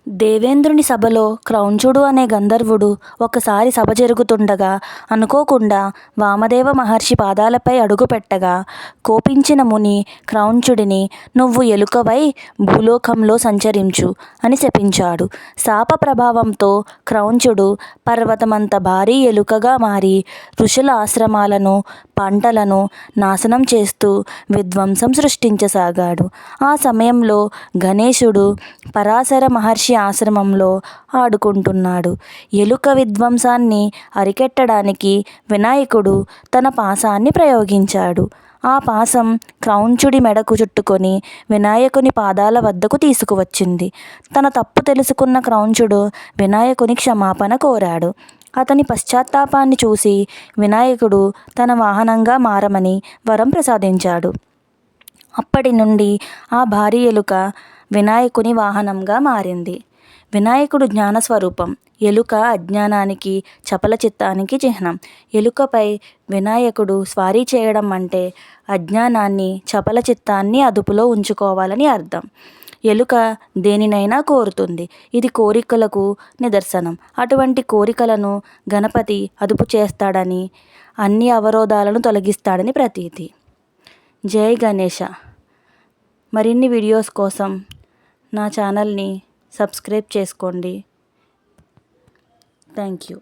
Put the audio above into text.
దేవేంద్రుని సభలో క్రౌంచుడు అనే గంధర్వుడు ఒకసారి సభ జరుగుతుండగా అనుకోకుండా వామదేవ మహర్షి పాదాలపై అడుగుపెట్టగా కోపించిన ముని క్రౌంచుడిని "నువ్వు ఎలుకవై భూలోకంలో సంచరించు" అని శపించాడు. శాప ప్రభావంతో క్రౌంచుడు పర్వతమంత భారీ ఎలుకగా మారి ఋషుల ఆశ్రమాలను, పంటలను నాశనం చేస్తూ విధ్వంసం సృష్టించసాగాడు. ఆ సమయంలో గణేశుడు పరాశర మహర్షి ఆశ్రమంలో ఆడుకుంటున్నాడు. ఎలుక విధ్వంసాన్ని అరికట్టడానికి వినాయకుడు తన పాశాన్ని ప్రయోగించాడు. ఆ పాశం క్రౌంచుడి మెడకు చుట్టుకొని వినాయకుని పాదాల వద్దకు తీసుకువచ్చింది. తన తప్పు తెలుసుకున్న క్రౌంచుడు వినాయకుని క్షమాపణ కోరాడు. అతని పశ్చాత్తాపాన్ని చూసి వినాయకుడు తన వాహనంగా మారమని వరం ప్రసాదించాడు. అప్పటి నుండి ఆ భారీ ఎలుక వినాయకుని వాహనంగా మారింది. వినాయకుడు జ్ఞానస్వరూపం. ఎలుక అజ్ఞానానికి, చపల చిత్తానికి చిహ్నం. ఎలుకపై వినాయకుడు స్వారీ చేయడం అంటే అజ్ఞానాన్ని, చపల చిత్తాన్ని అదుపులో ఉంచుకోవాలని అర్థం. ఎలుక దేనినైనా కోరుతుంది. ఇది కోరికలకు నిదర్శనం. అటువంటి కోరికలను గణపతి అదుపు చేస్తాడని, అన్ని అవరోధాలను తొలగిస్తాడని ప్రతీతి. జై గణేశ. మరిన్ని వీడియోస్ కోసం నా ఛానల్ని సబ్స్క్రైబ్ చేసుకోండి. Thank you.